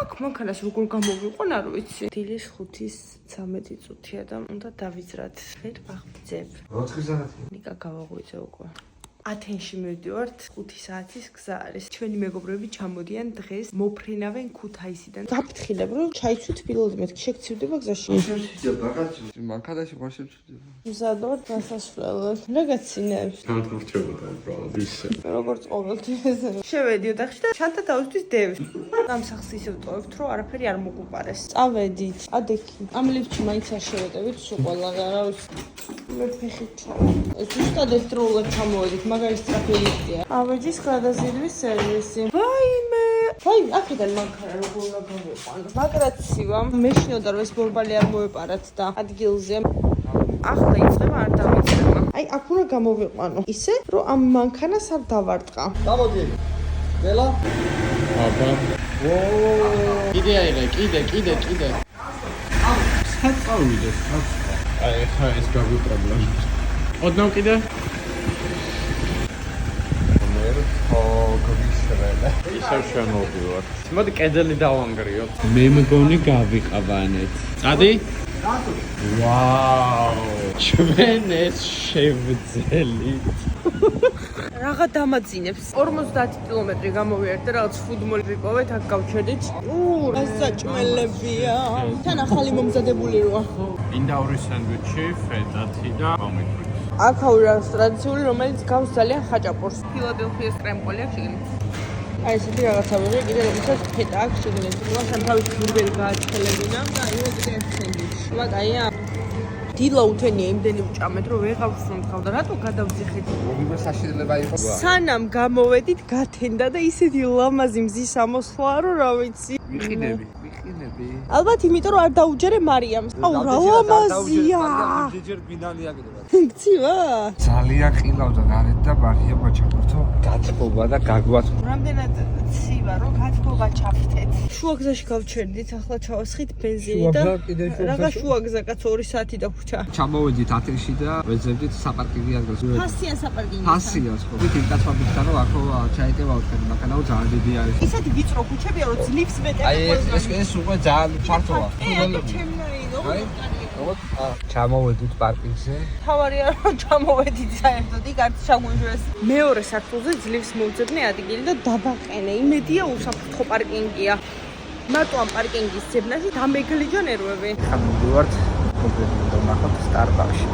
აქ მანქანას როგორ გამოვიყვან არ ვიცი. დილის 5:13 წუთია და უნდა დავიძრათ. ვერ ვახბძებ. 4 საათი. ნიკა გავაღვიძე უკვე. ათენში მივდივართ 5 საათის გზა არის. ჩვენი მეგობრები ჩამოდიან დღეს მოფრინავენ ქუთაისიდან. გაფრთხილებ რომ ჩაიცვით პირველად მეთქი შეგცივდება გზაში. შეჭიდა ბაღაში. მანქანაში ყარ შეჭდება. მზადობთ გასასვლელად. რა გაცინებს? განკურჩებოდა უბრალოდ ისე. როგორც ყოველთვის. შევედიო და ხშ და ჩანთა თავისთვის დევს. ამ სახს ისევ ტოვებთ რომ არაფერი არ მოგვიპარეს. წავედით. ადექი. ამ ლიფტში მაინც არ შევედებით სულ ყველა რა ვიცი. მე ფეხით ჩავა. ზუსტად ეს დროულად ჩამოვედით. მაგარი სწრაფი ლიფტია. ავეჯის გადაზიდვის სერვისი. ვაიმე! ვაი, აქედან მანქანა როგორ უნდა გავიყვანო. მაგრად ცივა. მეშინოდა რომ ეს ბორბალი არ მოეპარათ და ადგილზე. ახლა იწება არ დავიწყება. აი, აქ უნდა გამოვიყვანო. ისე, რომ ამ მანქანას არ დავარტყა. გამოდი. დელა. აბა. ოო. კიდე აიღე, კიდე. საწავიდე. აი, ხა ეს გაგვიტრაბლა. ოდნავ კიდე? ისევ შემოვიდივარ. მოდი კედელი დავანგრიოთ. მე მგონი გავიყავანეთ. წადი? ვაუ! ჩვენ ეს შევძელით. რაღა დამაძინებს. 50 კილომეტრი გამოვიართ და რაღაც ფუდმოლი ვიპოვეთ, აქ გავჩერდით. ეს საჭმელებია. თან ახალი მომზადებული როა. ინდაური სანდვიჩი, ფეტათი და მომიყვით. აქაური რაღაც ტრადიციული, რომელიც გავს ძალიან ხაჭაპურს. ფილადელფიას კრემყოლი აქვს შიგნით. აი ესეთი რაღაცა ვიღე, კიდე რომელსაც ფეტა აქვს შიგნით. მაშინ თავის გურბელი გააჩხელებინა და აი კიდე ერთ სენდვიჩი. მაგაია. დილა უთენია იმდენი ვჭამეთ, რომ ვეღარ ვსუნთქავდა. რატო გადავძიხეთ? მოგიბა საშინელება იყოს. სანამ გამოვედით, გათენდა და ისეთი ლამაზი მზის ამოსვლა, რომ რა ვიცი. ვიყინები. ალბათ იმიტომ რომ არ დაუჯერე მარიამს. აუ რა ლამაზია. ჯეჯერ გვინდანია კიდევ. ცივა? ძალიან ყილავდა გარეთ და მარიამ ჩაფრთო. გათბობა და გაგვაც. რამდენად ცივა რომ გათბობა ჩაფრთეთ. შუაგზაში გავჩერდით, ახლა ჩავასხით ბენზინი და რაღა შუაგზა კაც 2 საათი დაგვრჩა. ჩამოვედით ათენში და ვეძებდით საპარკინგი ადგილს. ფასიან საპარკინგი. ფასიანს ხო. ვით კაცვაბისთან რომ აქო ჩაეტევავთ თქვენ მანქანაო ძალიან დიდი არის. ისეთი ვიწრო ქუჩებია რომ ძლივს მეტყვი. აი ეს უკვე ძალიან ფართოა. აი ჩამოვედით პარკინგზე. თავარია რომ ჩამოვედით საერთოდ იქ არც ჩაგვიჟვეს. მეორე სართულზე ძლივს მოვძებნე ადგილი და დაბაყენე. იმედია უსაფრთხო პარკინგია. მარტო ამ პარკინგის ძებნაში დამეგლიჯა ნერვები. ხან მივდივართ კონკრეტულად ნახოთ სტარბაკსში.